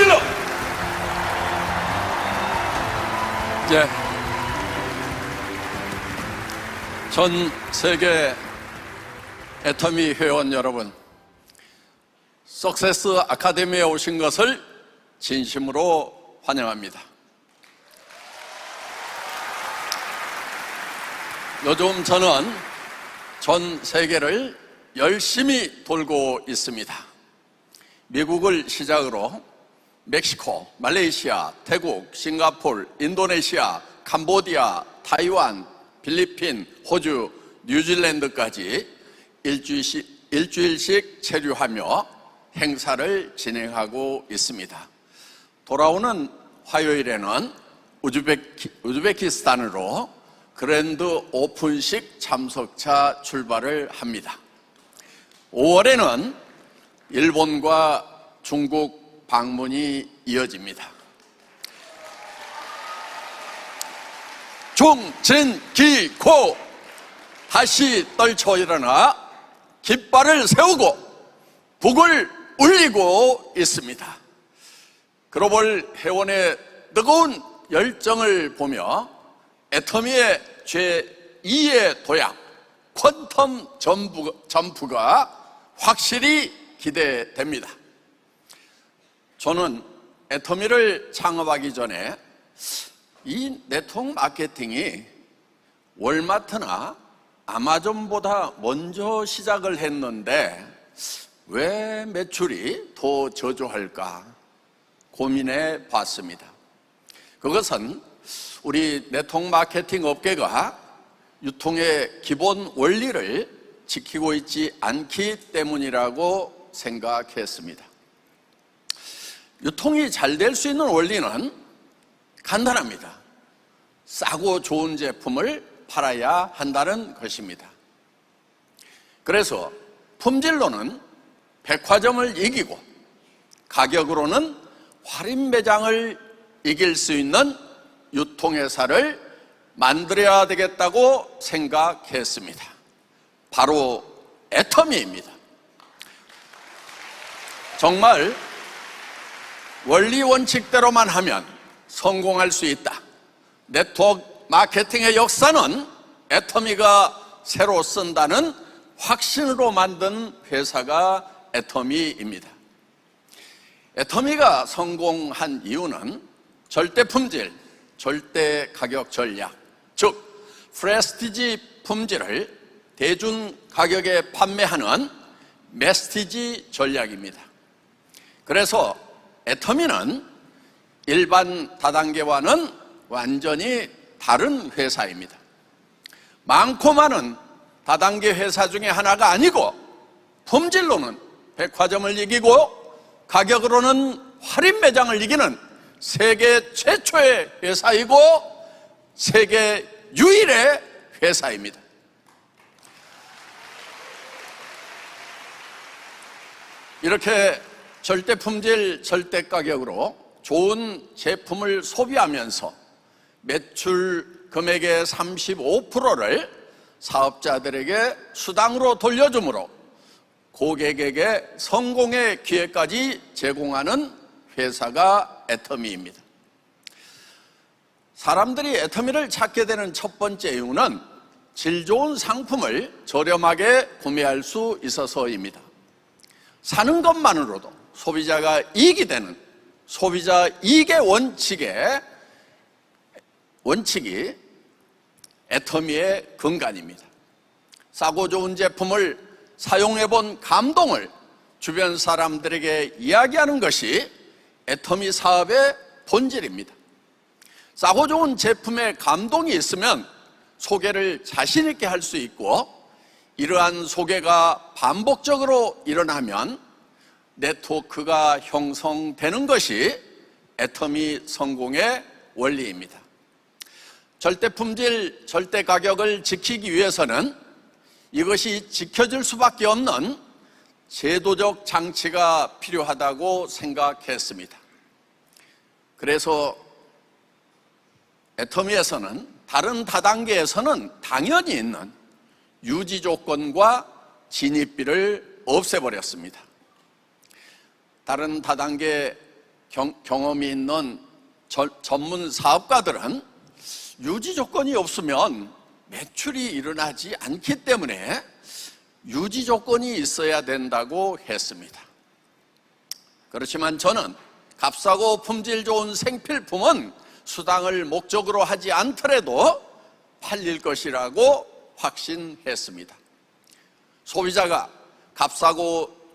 질러! 예. 전 세계 애터미 회원 여러분, 석세스 아카데미에 오신 것을 진심으로 환영합니다. 요즘 저는 전 세계를 열심히 돌고 있습니다. 미국을 시작으로 멕시코, 말레이시아, 태국, 싱가포르, 인도네시아, 캄보디아, 타이완, 필리핀, 호주, 뉴질랜드까지 일주일씩 체류하며 행사를 진행하고 있습니다. 돌아오는 화요일에는 우즈베키스탄으로 그랜드 오픈식 참석차 출발을 합니다. 5월에는 일본과 중국 방문이 이어집니다. 중진기고 다시 떨쳐 일어나 깃발을 세우고 북을 울리고 있습니다. 글로벌 회원의 뜨거운 열정을 보며 애터미의 제2의 도약 퀀텀 점프가 확실히 기대됩니다. 저는 애터미를 창업하기 전에 이 네트워크 마케팅이 월마트나 아마존보다 먼저 시작을 했는데 왜 매출이 더 저조할까 고민해 봤습니다. 그것은 우리 네트워크 마케팅 업계가 유통의 기본 원리를 지키고 있지 않기 때문이라고 생각했습니다. 유통이 잘 될 수 있는 원리는 간단합니다. 싸고 좋은 제품을 팔아야 한다는 것입니다. 그래서 품질로는 백화점을 이기고 가격으로는 할인 매장을 이길 수 있는 유통회사를 만들어야 되겠다고 생각했습니다. 바로 애터미입니다. 정말 원리 원칙대로만 하면 성공할 수 있다. 네트워크 마케팅의 역사는 애터미가 새로 쓴다는 확신으로 만든 회사가 애터미입니다. 애터미가 성공한 이유는 절대 품질, 절대 가격 전략, 즉 프레스티지 품질을 대중 가격에 판매하는 메스티지 전략입니다. 그래서 애터미는 일반 다단계와는 완전히 다른 회사입니다. 많고 많은 다단계 회사 중에 하나가 아니고 품질로는 백화점을 이기고 가격으로는 할인 매장을 이기는 세계 최초의 회사이고 세계 유일의 회사입니다. 이렇게 절대 품질, 절대 가격으로 좋은 제품을 소비하면서 매출 금액의 35%를 사업자들에게 수당으로 돌려주므로 고객에게 성공의 기회까지 제공하는 회사가 애터미입니다. 사람들이 애터미를 찾게 되는 첫 번째 이유는 질 좋은 상품을 저렴하게 구매할 수 있어서입니다. 사는 것만으로도 소비자가 이익이 되는 소비자 이익의 원칙이 애터미의 근간입니다. 싸고 좋은 제품을 사용해본 감동을 주변 사람들에게 이야기하는 것이 애터미 사업의 본질입니다. 싸고 좋은 제품에 감동이 있으면 소개를 자신 있게 할 수 있고 이러한 소개가 반복적으로 일어나면 네트워크가 형성되는 것이 애터미 성공의 원리입니다. 절대 품질, 절대 가격을 지키기 위해서는 이것이 지켜질 수밖에 없는 제도적 장치가 필요하다고 생각했습니다. 그래서 애터미에서는 다른 다단계에서는 당연히 있는 유지 조건과 진입비를 없애버렸습니다. 다른 다단계 경험이 있는 전문 사업가들은 유지 조건이 없으면 매출이 일어나지 않기 때문에 유지 조건이 있어야 된다고 했습니다. 그렇지만 저는 값싸고 품질 좋은 생필품은 수당을 목적으로 하지 않더라도 팔릴 것이라고 확신했습니다. 소비자가 값싸고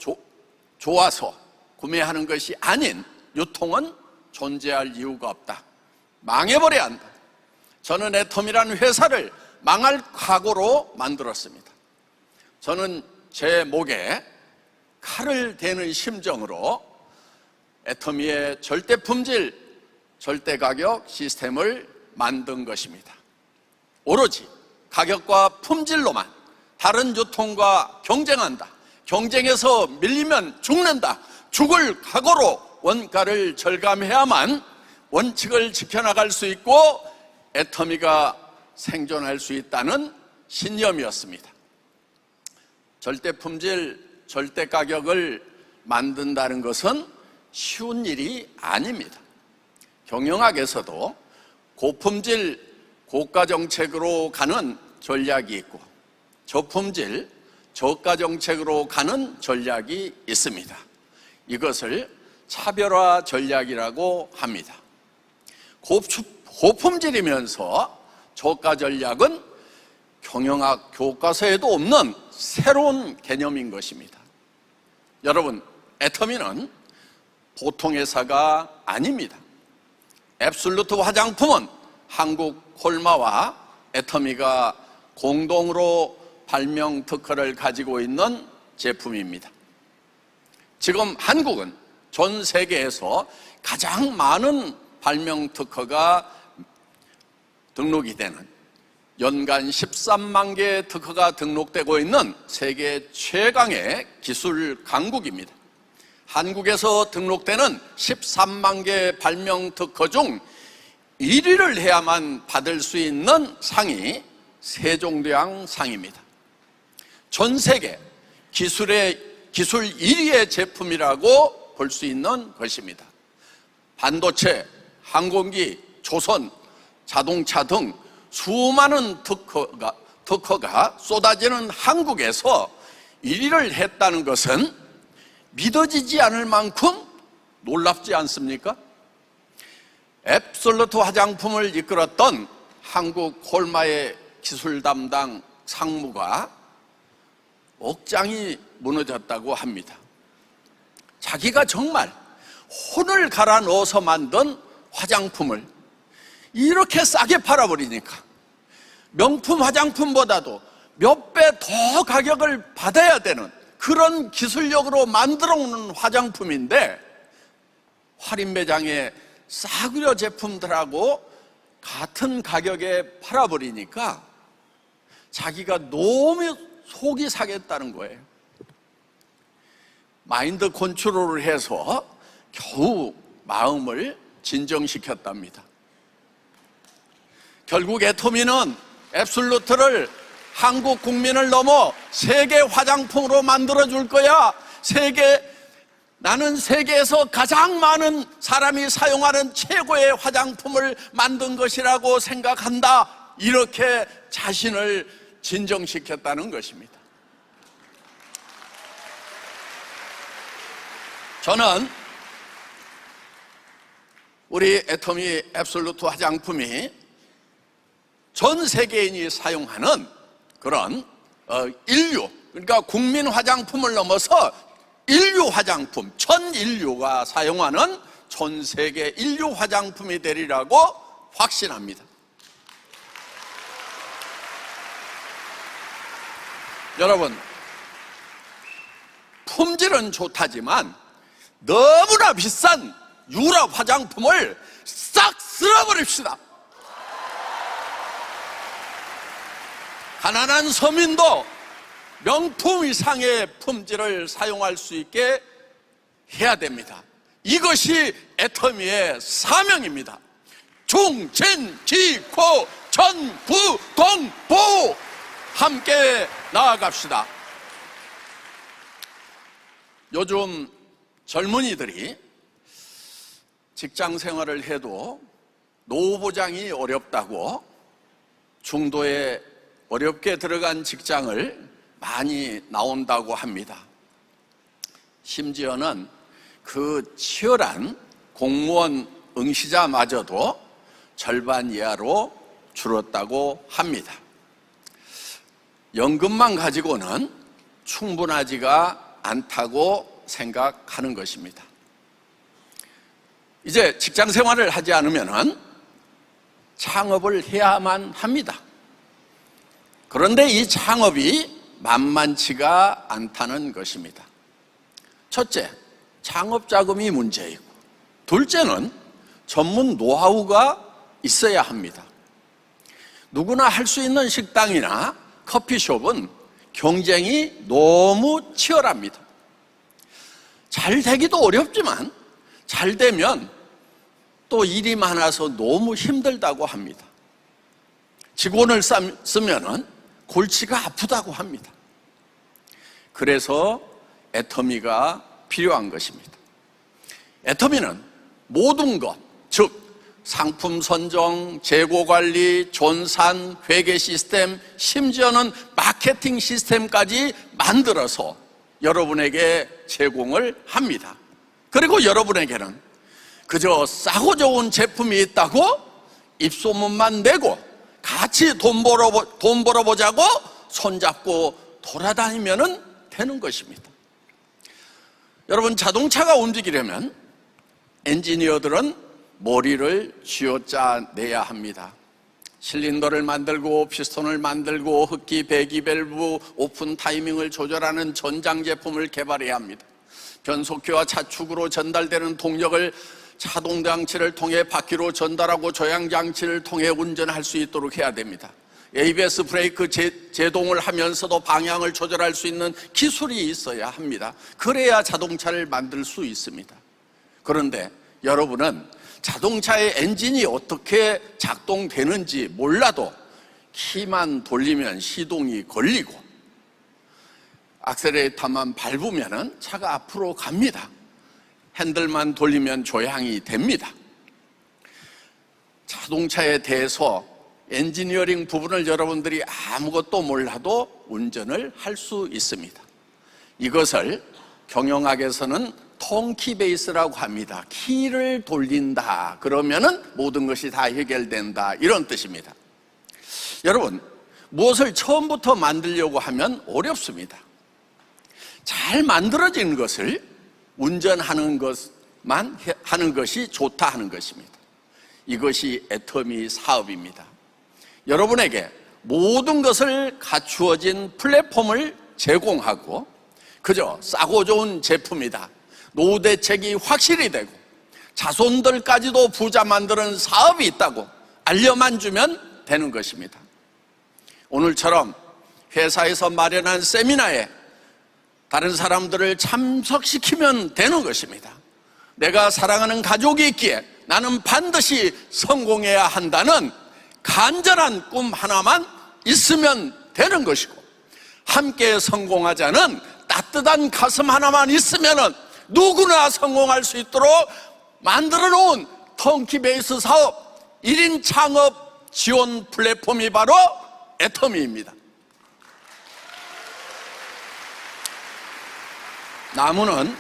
좋아서 구매하는 것이 아닌 유통은 존재할 이유가 없다. 망해버려야 한다. 저는 애텀이라는 회사를 망할 각오로 만들었습니다. 저는 제 목에 칼을 대는 심정으로 애터미의 절대 품질, 절대 가격 시스템을 만든 것입니다. 오로지 가격과 품질로만 다른 유통과 경쟁한다. 경쟁에서 밀리면 죽는다. 죽을 각오로 원가를 절감해야만 원칙을 지켜나갈 수 있고 애터미가 생존할 수 있다는 신념이었습니다. 절대 품질, 절대 가격을 만든다는 것은 쉬운 일이 아닙니다. 경영학에서도 고품질, 고가 정책으로 가는 전략이 있고 저품질, 저가 정책으로 가는 전략이 있습니다. 이것을 차별화 전략이라고 합니다. 고품질이면서 저가 전략은 경영학 교과서에도 없는 새로운 개념인 것입니다. 여러분, 애터미는 보통 회사가 아닙니다. 앱솔루트 화장품은 한국 콜마와 애터미가 공동으로 발명 특허를 가지고 있는 제품입니다. 지금 한국은 전 세계에서 가장 많은 발명 특허가 등록이 되는 연간 13만 개의 특허가 등록되고 있는 세계 최강의 기술 강국입니다. 한국에서 등록되는 13만 개의 발명 특허 중 1위를 해야만 받을 수 있는 상이 세종대왕 상입니다. 전 세계 기술 1위의 제품이라고 볼 수 있는 것입니다. 반도체, 항공기, 조선, 자동차 등 수많은 특허가 쏟아지는 한국에서 1위를 했다는 것은 믿어지지 않을 만큼 놀랍지 않습니까? 앱솔루트 화장품을 이끌었던 한국 콜마의 기술 담당 상무가 억장이 무너졌다고 합니다. 자기가 정말 혼을 갈아 넣어서 만든 화장품을 이렇게 싸게 팔아버리니까 명품 화장품보다도 몇 배 더 가격을 받아야 되는 그런 기술력으로 만들어 놓은 화장품인데 할인 매장에 싸구려 제품들하고 같은 가격에 팔아버리니까 자기가 너무 속이 상했다는 거예요. 마인드 컨트롤을 해서 겨우 마음을 진정시켰답니다. 결국 애터미는 앱솔루트를 한국 국민을 넘어 세계 화장품으로 만들어줄 거야. 나는 세계에서 가장 많은 사람이 사용하는 최고의 화장품을 만든 것이라고 생각한다. 이렇게 자신을 진정시켰다는 것입니다. 저는 우리 애터미 앱솔루트 화장품이 전 세계인이 사용하는 그런 인류, 그러니까 국민 화장품을 넘어서 인류 화장품, 전 인류가 사용하는 전 세계 인류 화장품이 되리라고 확신합니다. 여러분, 품질은 좋다지만 너무나 비싼 유럽 화장품을 싹 쓸어버립시다. 가난한 서민도 명품 이상의 품질을 사용할 수 있게 해야 됩니다. 이것이 애터미의 사명입니다. 중진기고 전부동보 함께 나아갑시다. 요즘 젊은이들이 직장 생활을 해도 노후 보장이 어렵다고 중도에 어렵게 들어간 직장을 많이 나온다고 합니다. 심지어는 그 치열한 공무원 응시자마저도 절반 이하로 줄었다고 합니다. 연금만 가지고는 충분하지가 않다고 생각하는 것입니다. 이제 직장 생활을 하지 않으면 창업을 해야만 합니다. 그런데 이 창업이 만만치가 않다는 것입니다. 첫째, 창업 자금이 문제이고, 둘째는 전문 노하우가 있어야 합니다. 누구나 할 수 있는 식당이나 커피숍은 경쟁이 너무 치열합니다. 잘 되기도 어렵지만 잘 되면 또 일이 많아서 너무 힘들다고 합니다. 직원을 쓰면 골치가 아프다고 합니다. 그래서 애터미가 필요한 것입니다. 애터미는 모든 것, 즉 상품 선정, 재고 관리, 존산, 회계 시스템, 심지어는 마케팅 시스템까지 만들어서 여러분에게 제공을 합니다. 그리고 여러분에게는 그저 싸고 좋은 제품이 있다고 입소문만 내고 같이 돈 벌어보자고 손잡고 돌아다니면 되는 것입니다. 여러분, 자동차가 움직이려면 엔지니어들은 머리를 쥐어짜내야 합니다. 실린더를 만들고 피스톤을 만들고 흡기, 배기 밸브, 오픈 타이밍을 조절하는 전장 제품을 개발해야 합니다. 변속기와 차축으로 전달되는 동력을 차동 장치를 통해 바퀴로 전달하고 조향 장치를 통해 운전할 수 있도록 해야 됩니다. ABS 브레이크 제동을 하면서도 방향을 조절할 수 있는 기술이 있어야 합니다. 그래야 자동차를 만들 수 있습니다. 그런데 여러분은 자동차의 엔진이 어떻게 작동되는지 몰라도 키만 돌리면 시동이 걸리고 악셀레이터만 밟으면 차가 앞으로 갑니다. 핸들만 돌리면 조향이 됩니다. 자동차에 대해서 엔지니어링 부분을 여러분들이 아무것도 몰라도 운전을 할 수 있습니다. 이것을 경영학에서는 턴키 베이스라고 합니다. 키를 돌린다 그러면은 모든 것이 다 해결된다, 이런 뜻입니다. 여러분, 무엇을 처음부터 만들려고 하면 어렵습니다. 잘 만들어진 것을 운전하는 것만 하는 것이 좋다 하는 것입니다. 이것이 애터미 사업입니다. 여러분에게 모든 것을 갖추어진 플랫폼을 제공하고 그저 싸고 좋은 제품이다, 노후 대책이 확실히 되고 자손들까지도 부자 만드는 사업이 있다고 알려만 주면 되는 것입니다. 오늘처럼 회사에서 마련한 세미나에 다른 사람들을 참석시키면 되는 것입니다. 내가 사랑하는 가족이 있기에 나는 반드시 성공해야 한다는 간절한 꿈 하나만 있으면 되는 것이고, 함께 성공하자는 따뜻한 가슴 하나만 있으면 누구나 성공할 수 있도록 만들어 놓은 턴키 베이스 사업 1인 창업 지원 플랫폼이 바로 애터미입니다. 나무는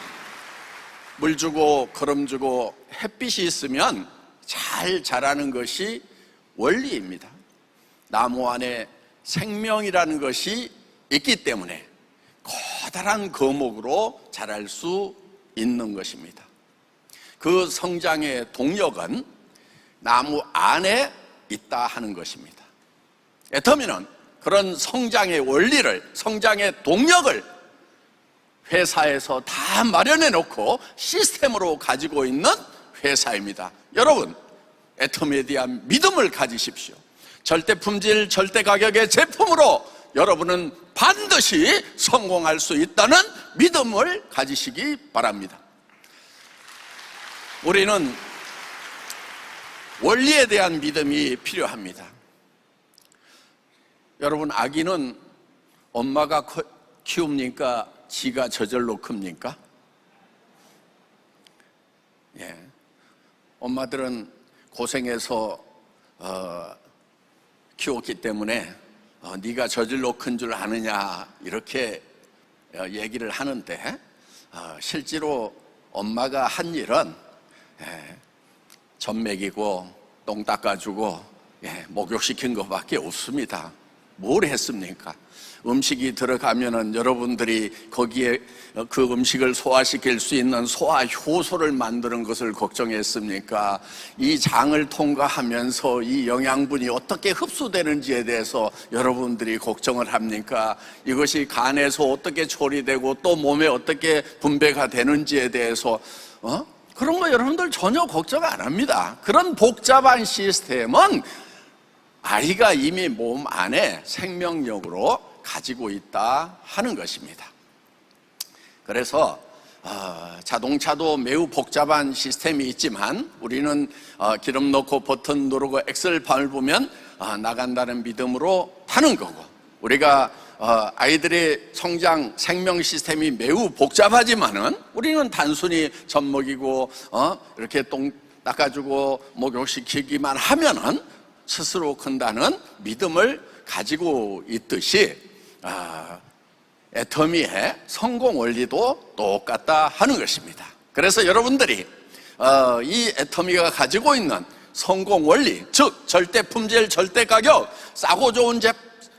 물 주고 거름 주고 햇빛이 있으면 잘 자라는 것이 원리입니다. 나무 안에 생명이라는 것이 있기 때문에 커다란 거목으로 자랄 수 있는 것입니다. 그 성장의 동력은 나무 안에 있다 하는 것입니다. 애터미는 그런 성장의 원리를, 성장의 동력을 회사에서 다 마련해 놓고 시스템으로 가지고 있는 회사입니다. 여러분, 애터미에 대한 믿음을 가지십시오. 절대 품질, 절대 가격의 제품으로 여러분은 반드시 성공할 수 있다는 믿음을 가지시기 바랍니다. 우리는 원리에 대한 믿음이 필요합니다. 여러분, 아기는 엄마가 키웁니까? 지가 저절로 큽니까? 예. 엄마들은 고생해서 키웠기 때문에 네가 저질로 큰 줄 아느냐 이렇게 얘기를 하는데, 실제로 엄마가 한 일은 젖 먹이고 똥 닦아주고 목욕시킨 것밖에 없습니다. 뭘 했습니까? 음식이 들어가면은 여러분들이 거기에 그 음식을 소화시킬 수 있는 소화 효소를 만드는 것을 걱정했습니까? 이 장을 통과하면서 이 영양분이 어떻게 흡수되는지에 대해서 여러분들이 걱정을 합니까? 이것이 간에서 어떻게 처리되고 또 몸에 어떻게 분배가 되는지에 대해서 그런 거 여러분들 전혀 걱정 안 합니다. 그런 복잡한 시스템은 아이가 이미 몸 안에 생명력으로 가지고 있다 하는 것입니다. 그래서 자동차도 매우 복잡한 시스템이 있지만 우리는 기름 넣고 버튼 누르고 엑셀 밟으면 나간다는 믿음으로 타는 거고, 우리가 아이들의 성장 생명 시스템이 매우 복잡하지만은 우리는 단순히 젖 먹이고 이렇게 똥 닦아주고 목욕시키기만 하면은 스스로 큰다는 믿음을 가지고 있듯이 애터미의 성공 원리도 똑같다 하는 것입니다. 그래서 여러분들이 이 애터미가 가지고 있는 성공 원리, 즉 절대 품질, 절대 가격, 싸고 좋은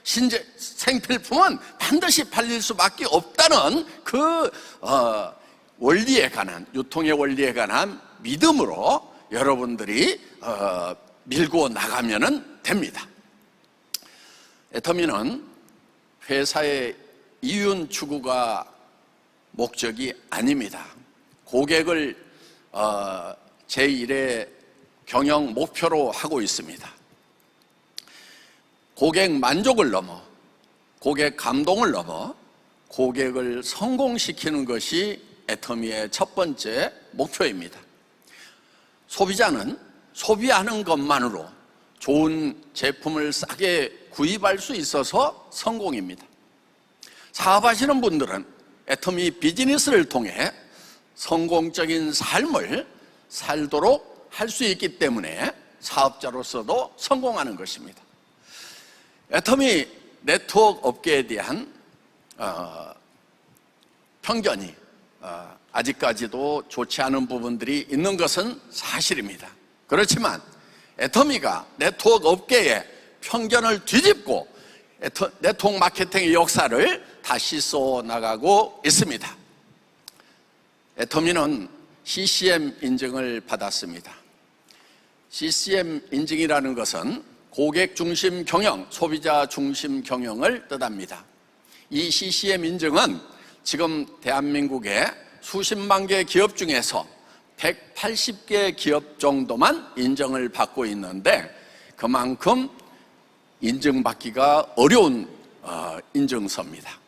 생필품은 반드시 팔릴 수밖에 없다는 그 원리에 관한, 유통의 원리에 관한 믿음으로 여러분들이 밀고 나가면 됩니다. 애터미는 회사의 이윤 추구가 목적이 아닙니다. 고객을 제1의 경영 목표로 하고 있습니다. 고객 만족을 넘어, 고객 감동을 넘어 고객을 성공시키는 것이 애터미의 첫 번째 목표입니다. 소비자는 소비하는 것만으로 좋은 제품을 싸게 구입할 수 있어서 성공입니다. 사업하시는 분들은 애터미 비즈니스를 통해 성공적인 삶을 살도록 할 수 있기 때문에 사업자로서도 성공하는 것입니다. 애터미 네트워크 업계에 대한 편견이 아직까지도 좋지 않은 부분들이 있는 것은 사실입니다. 그렇지만 애터미가 네트워크 업계에 편견을 뒤집고 네트워크 마케팅의 역사를 다시 써나가고 있습니다. 애터미는 CCM 인증을 받았습니다. CCM 인증이라는 것은 고객 중심 경영, 소비자 중심 경영을 뜻합니다. 이 CCM 인증은 지금 대한민국의 수십만 개 기업 중에서 180개 기업 정도만 인정을 받고 있는데, 그만큼 인증받기가 어려운 인증서입니다.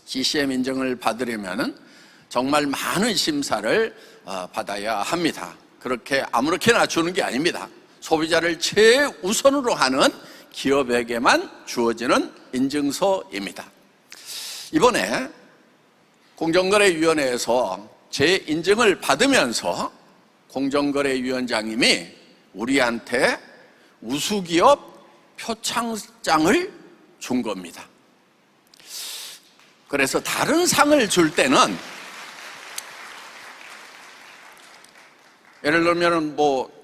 CCM 인증을 받으려면 정말 많은 심사를 받아야 합니다. 그렇게 아무렇게나 주는 게 아닙니다. 소비자를 최우선으로 하는 기업에게만 주어지는 인증서입니다. 이번에 공정거래위원회에서 제 인증을 받으면서 공정거래위원장님이 우리한테 우수기업 표창장을 준 겁니다. 그래서 다른 상을 줄 때는, 예를 들면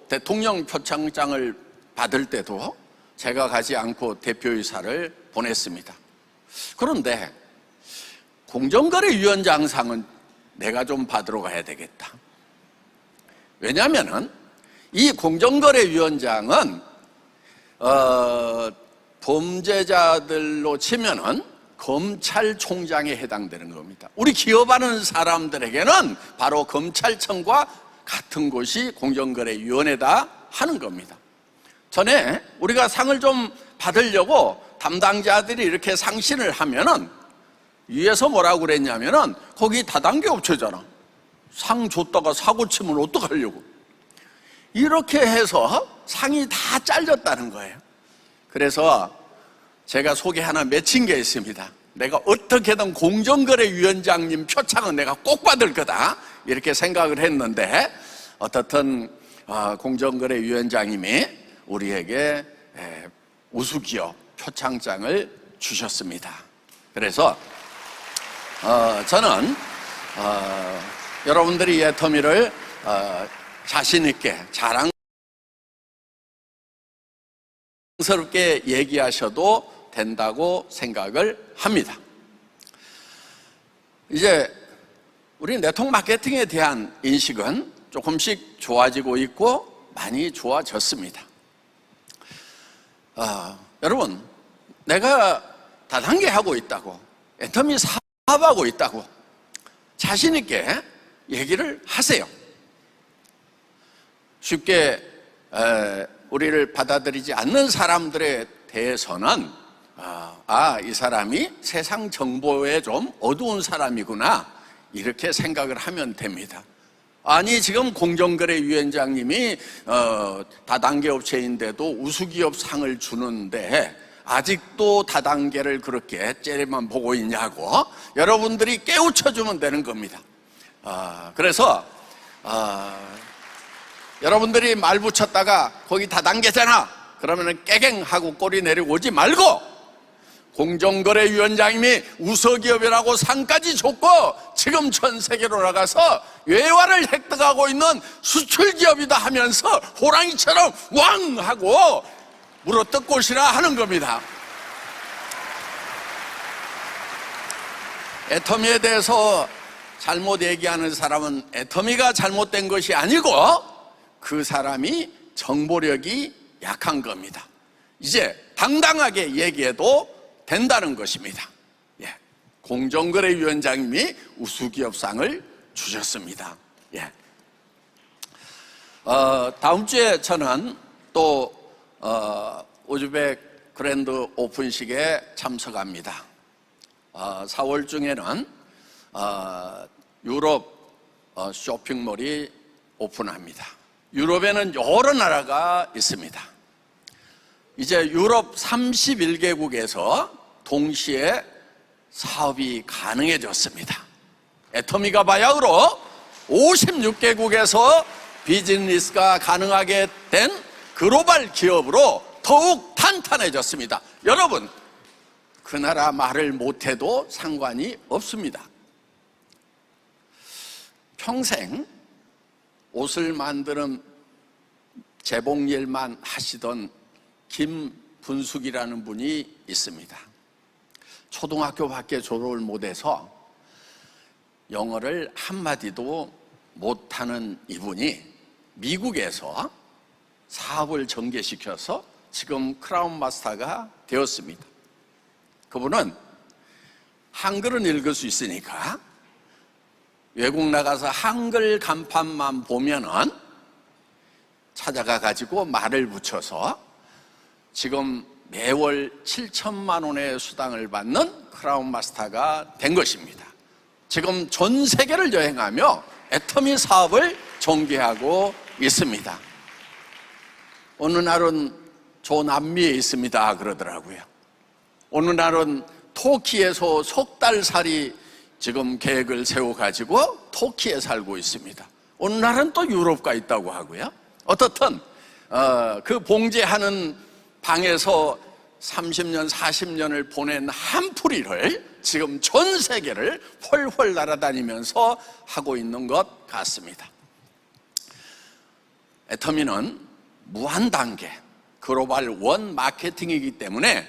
대통령 표창장을 받을 때도 제가 가지 않고 대표이사를 보냈습니다. 그런데 공정거래위원장상은 내가 좀 받으러 가야 되겠다. 왜냐하면 이 공정거래위원장은 범죄자들로 치면은 검찰총장에 해당되는 겁니다. 우리 기업하는 사람들에게는 바로 검찰청과 같은 곳이 공정거래위원회다 하는 겁니다. 전에 우리가 상을 좀 받으려고 담당자들이 이렇게 상신을 하면은 위에서 뭐라고 그랬냐면은 거기 다단계 업체잖아. 상 줬다가 사고 치면 어떡하려고. 이렇게 해서 상이 다 잘렸다는 거예요. 그래서 제가 속에 하나 맺힌 게 있습니다. 내가 어떻게든 공정거래위원장님 표창은 내가 꼭 받을 거다, 이렇게 생각을 했는데, 어떻든 공정거래위원장님이 우리에게 우수기업 표창장을 주셨습니다. 그래서 저는 여러분들이 애터미를 자신 있게 자랑스럽게 얘기하셔도 된다고 생각을 합니다. 이제 우리 네트워크 마케팅에 대한 인식은 조금씩 좋아지고 있고 많이 좋아졌습니다. 여러분, 내가 다단계 하고 있다고, 애터미 사업하고 있다고 자신 있게 얘기를 하세요. 쉽게 우리를 받아들이지 않는 사람들에 대해서는 이 사람이 세상 정보에 좀 어두운 사람이구나, 이렇게 생각을 하면 됩니다. 아니, 지금 공정거래위원장님이 다단계 업체인데도 우수기업 상을 주는데 아직도 다단계를 그렇게 째려만 보고 있냐고 여러분들이 깨우쳐주면 되는 겁니다. 그래서 여러분들이 말 붙였다가 거기 다단계잖아 그러면은 깨갱하고 꼬리 내리고 오지 말고, 공정거래위원장님이 우수기업이라고 상까지 줬고 지금 전 세계로 나가서 외화를 획득하고 있는 수출기업이다 하면서 호랑이처럼 왕 하고 물어뜯고 오시라 하는 겁니다. 애터미에 대해서 잘못 얘기하는 사람은 애터미가 잘못된 것이 아니고 그 사람이 정보력이 약한 겁니다. 이제 당당하게 얘기해도 된다는 것입니다. 공정거래위원장님이 우수기업상을 주셨습니다. 다음 주에 저는 또 우즈벡 그랜드 오픈식에 참석합니다. 4월 중에는 유럽 쇼핑몰이 오픈합니다. 유럽에는 여러 나라가 있습니다. 이제 유럽 31개국에서 동시에 사업이 가능해졌습니다. 애터미가 바야흐로 56개국에서 비즈니스가 가능하게 된 글로벌 기업으로 더욱 탄탄해졌습니다. 여러분, 그 나라 말을 못해도 상관이 없습니다. 평생 옷을 만드는 재봉일만 하시던 김분숙이라는 분이 있습니다. 초등학교밖에 졸업을 못해서 영어를 한마디도 못하는 이분이 미국에서 사업을 전개시켜서 지금 크라운 마스터가 되었습니다. 그분은 한글은 읽을 수 있으니까 외국 나가서 한글 간판만 보면은 찾아가 가지고 말을 붙여서 지금 매월 7천만 원의 수당을 받는 크라운 마스터가 된 것입니다. 지금 전 세계를 여행하며 애터미 사업을 전개하고 있습니다. 어느 날은 조남미에 있습니다 그러더라고요. 어느 날은 터키에서 석 달 살이 지금 계획을 세워가지고 터키에 살고 있습니다. 어느 날은 또 유럽가 있다고 하고요. 어떻든 그 봉제하는 방에서 30년, 40년을 보낸 한풀이를 지금 전 세계를 훨훨 날아다니면서 하고 있는 것 같습니다. 애터미는 무한단계 글로벌 원 마케팅이기 때문에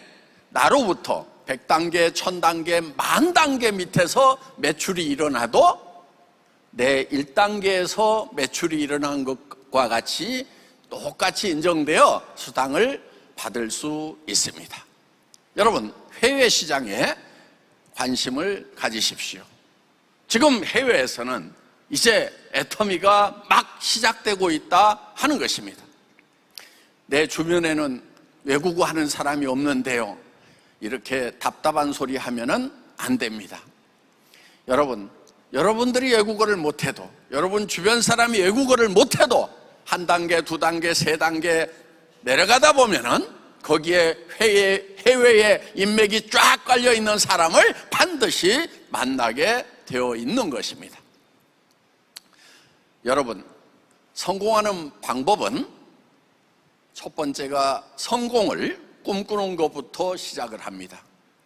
나로부터 100단계, 1000단계, 10,000단계 밑에서 매출이 일어나도 내 1단계에서 매출이 일어난 것과 같이 똑같이 인정되어 수당을 받을 수 있습니다. 여러분, 해외 시장에 관심을 가지십시오. 지금 해외에서는 이제 애터미가 막 시작되고 있다 하는 것입니다. 내 주변에는 외국어 하는 사람이 없는데요, 이렇게 답답한 소리 하면은 안 됩니다. 여러분들이 외국어를 못해도, 여러분 주변 사람이 외국어를 못해도 한 단계, 두 단계, 세 단계 내려가다 보면은 거기에 해외에 인맥이 쫙 깔려 있는 사람을 반드시 만나게 되어 있는 것입니다. 여러분, 성공하는 방법은 첫 번째가 성공을 꿈꾸는 것부터 시작을 합니다.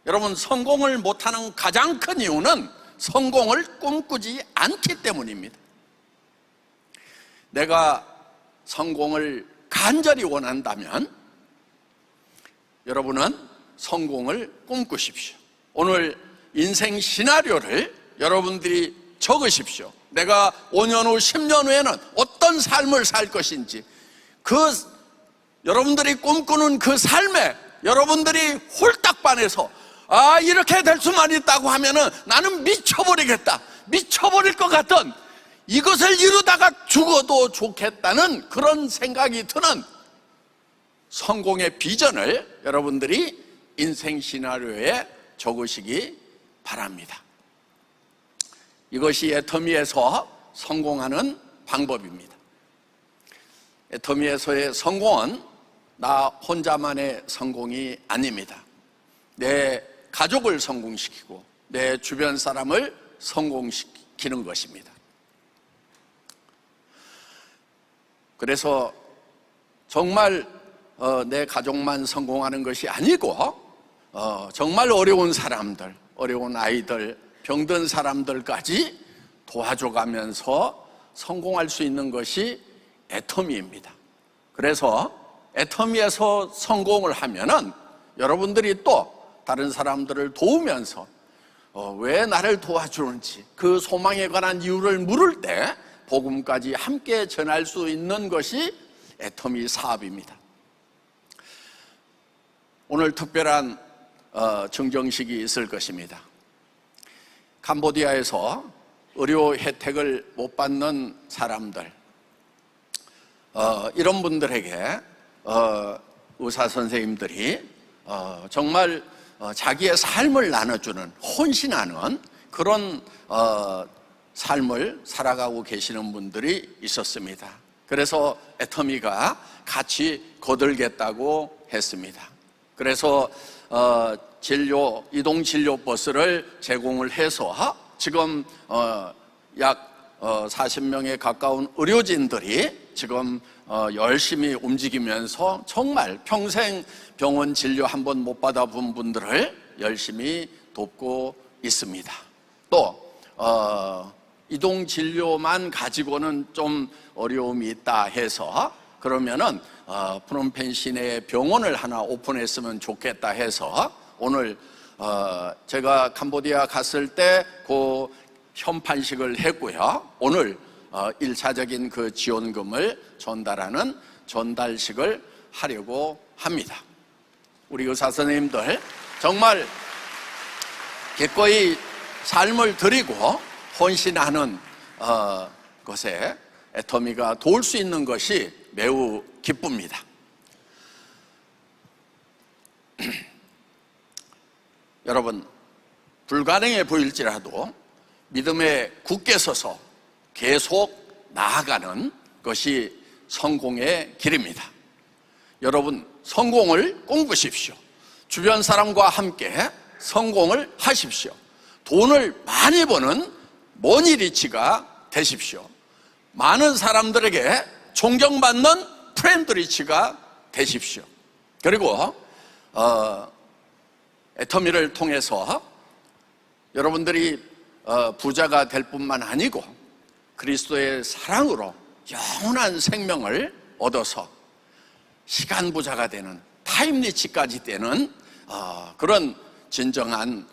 여러분, 성공을 못하는 가장 큰 이유는 성공을 꿈꾸지 않기 때문입니다. 내가 성공을 간절히 원한다면 여러분은 성공을 꿈꾸십시오. 오늘 인생 시나리오를 여러분들이 적으십시오. 내가 5년 후, 10년 후에는 어떤 삶을 살 것인지, 여러분들이 꿈꾸는 그 삶에 여러분들이 홀딱 반해서 이렇게 될 수만 있다고 하면은 나는 미쳐버리겠다, 미쳐버릴 것 같던, 이것을 이루다가 죽어도 좋겠다는 그런 생각이 드는 성공의 비전을 여러분들이 인생 시나리오에 적으시기 바랍니다. 이것이 애터미에서 성공하는 방법입니다. 애터미에서의 성공은 나 혼자만의 성공이 아닙니다. 내 가족을 성공시키고 내 주변 사람을 성공시키는 것입니다. 그래서 정말 내 가족만 성공하는 것이 아니고 정말 어려운 사람들, 어려운 아이들, 병든 사람들까지 도와줘가면서 성공할 수 있는 것이 애터미입니다. 그래서 애터미에서 성공을 하면은 여러분들이 또 다른 사람들을 도우면서 왜 나를 도와주는지 그 소망에 관한 이유를 물을 때 복음까지 함께 전할 수 있는 것이 애터미 사업입니다. 오늘 특별한 증정식이 있을 것입니다. 캄보디아에서 의료 혜택을 못 받는 사람들, 이런 분들에게 의사 선생님들이 정말 자기의 삶을 나눠주는, 헌신하는 그런 삶을 살아가고 계시는 분들이 있었습니다. 그래서 애터미가 같이 거들겠다고 했습니다. 그래서 이동 진료 버스를 제공을 해서 지금 약 40명에 가까운 의료진들이 지금 열심히 움직이면서 정말 평생 병원 진료 한 번 못 받아본 분들을 열심히 돕고 있습니다. 또 이동 진료만 가지고는 좀 어려움이 있다 해서 그러면은 프놈펜 시내에 병원을 하나 오픈했으면 좋겠다 해서 오늘 제가 캄보디아 갔을 때 그 현판식을 했고요. 오늘 1차적인 그 지원금을 전달하는 전달식을 하려고 합니다. 우리 의사 선생님들 정말 기꺼이 삶을 드리고 헌신하는 것에 애터미가 도울 수 있는 것이 매우 기쁩니다. 여러분, 불가능해 보일지라도 믿음에 굳게 서서 계속 나아가는 것이 성공의 길입니다. 여러분, 성공을 꿈꾸십시오. 주변 사람과 함께 성공을 하십시오. 돈을 많이 버는 머니리치가 되십시오. 많은 사람들에게 존경받는 프렌드리치가 되십시오. 그리고 애터미를 통해서 여러분들이 부자가 될 뿐만 아니고 그리스도의 사랑으로 영원한 생명을 얻어서 시간 부자가 되는, 타임리치까지 되는 그런 진정한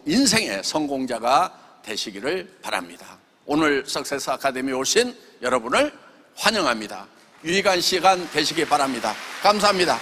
인생의 성공자가 되시기를 바랍니다. 오늘 석세스 아카데미에 오신 여러분을 환영합니다. 유익한 시간 되시기 바랍니다. 감사합니다.